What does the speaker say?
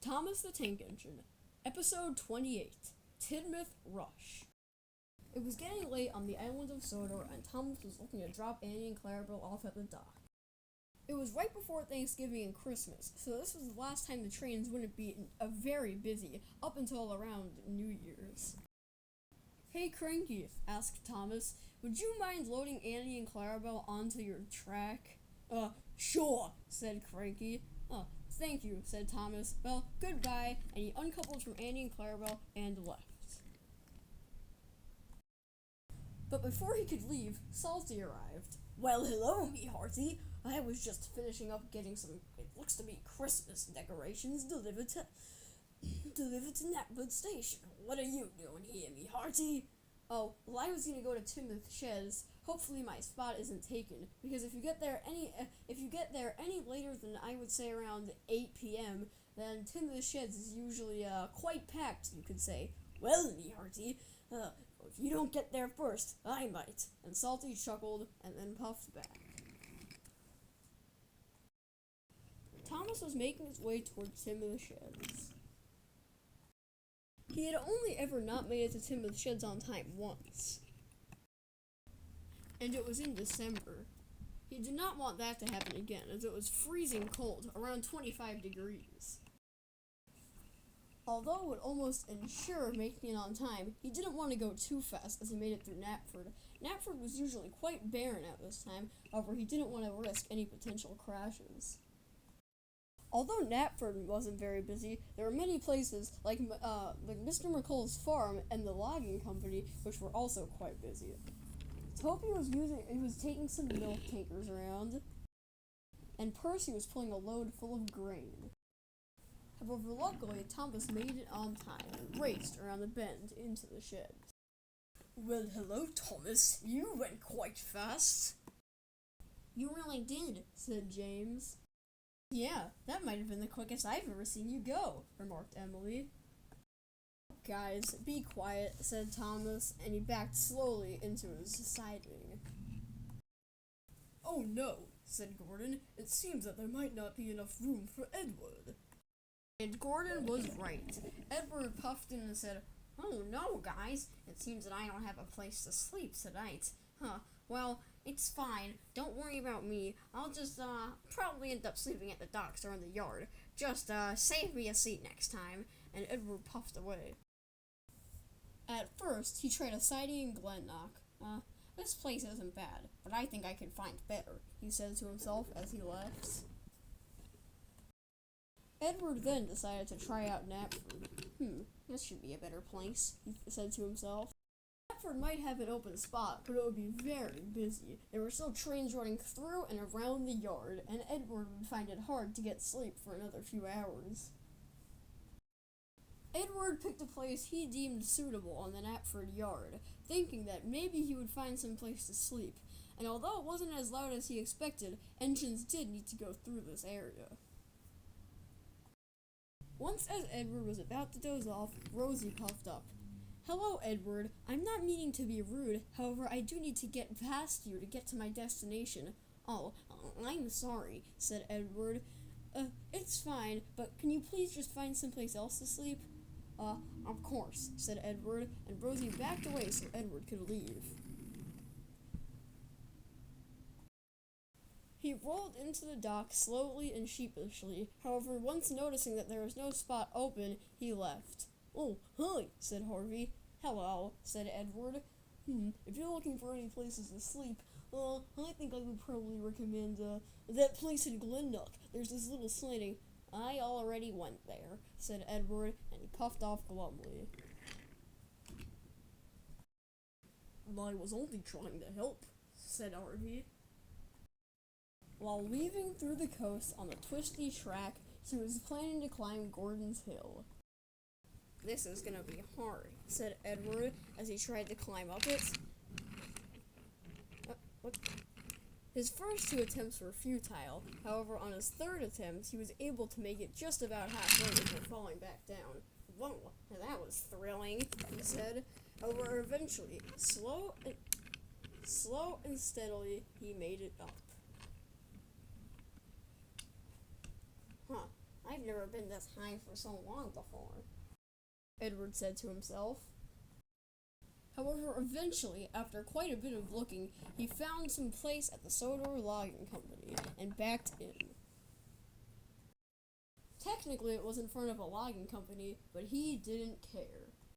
Thomas the Tank Engine, Episode 28, Tidmouth Rush. It was getting late on the island of Sodor, and Thomas was looking to drop Annie and Clarabelle off at the dock. It was right before Thanksgiving and Christmas, so this was the last time the trains wouldn't be very busy, up until around New Year's. "Hey, Cranky," asked Thomas, "would you mind loading Annie and Clarabelle onto your track?" Sure," said Cranky. "Thank you," said Thomas. "Well, goodbye," and he uncoupled from Annie and Clarabelle and left. But before he could leave, Salty arrived. "Well, hello, me hearty. I was just finishing up getting some, it looks to be Christmas decorations delivered to Tidmouth Station. What are you doing here, me hearty?" "Oh, well, I was gonna go to Tidmouth Sheds. Hopefully my spot isn't taken, because if you get there any later than I would say around 8 p.m., then Tidmouth Sheds is usually quite packed, you could say." "Well, me hearty, if you don't get there first, I might." And Salty chuckled and then puffed back. Thomas was making his way toward Tidmouth Sheds. He had only ever not made it to Tidmouth Sheds on time once. And it was in December. He did not want that to happen again, as it was freezing cold, around 25 degrees. Although it would almost ensure making it on time, he didn't want to go too fast as he made it through Knapford. Knapford was usually quite barren at this time, however he didn't want to risk any potential crashes. Although Knapford wasn't very busy, there were many places like Mr. McColl's farm and the logging company, which were also quite busy. Toby was taking some milk tankers around, and Percy was pulling a load full of grain. However, luckily, Thomas made it on time and raced around the bend into the shed. "Well, hello, Thomas. You went quite fast." "You really did," said James. "Yeah, that might have been the quickest I've ever seen you go," remarked Emily. "Guys, be quiet," said Thomas, and he backed slowly into his siding. "Oh no," said Gordon. "It seems that there might not be enough room for Edward." And Gordon was right. Edward puffed in and said, "Oh no, guys, it seems that I don't have a place to sleep tonight. Well, it's fine. Don't worry about me. I'll just, probably end up sleeping at the docks or in the yard. Just, save me a seat next time." And Edward puffed away. At first, he tried a siding in Glenlock. This place isn't bad, but I think I can find better," he said to himself as he left. Edward then decided to try out Knapford. This should be a better place," he said to himself. Knapford might have an open spot, but it would be very busy. There were still trains running through and around the yard, and Edward would find it hard to get sleep for another few hours. Edward picked a place he deemed suitable on the Knapford yard, thinking that maybe he would find some place to sleep, and although it wasn't as loud as he expected, engines did need to go through this area. Once as Edward was about to doze off, Rosie puffed up. "Hello, Edward. I'm not meaning to be rude, however, I do need to get past you to get to my destination." "Oh, I'm sorry," said Edward. It's fine, but can you please just find someplace else to sleep?" Of course," said Edward, and Rosie backed away so Edward could leave. He rolled into the dock slowly and sheepishly. However, once noticing that there was no spot open, he left. "Oh, hi," said Harvey. "Hello," said Edward. If you're looking for any places to sleep, I think I would probably recommend, that place in Glenlock. There's this little slanting." "I already went there," said Edward, and he puffed off glumly. "I was only trying to help," said Harvey. While weaving through the coast on the twisty track, he was planning to climb Gordon's Hill. "This is gonna be hard," said Edward as he tried to climb up it. His first two attempts were futile. However, on his third attempt, he was able to make it just about halfway before falling back down. "Whoa, that was thrilling," he said. However, eventually, slow and steadily, he made it up. I've never been this high for so long before, Edward said to himself. However, eventually, after quite a bit of looking, he found some place at the Sodor Logging Company and backed in. Technically, it was in front of a logging company, but he didn't care.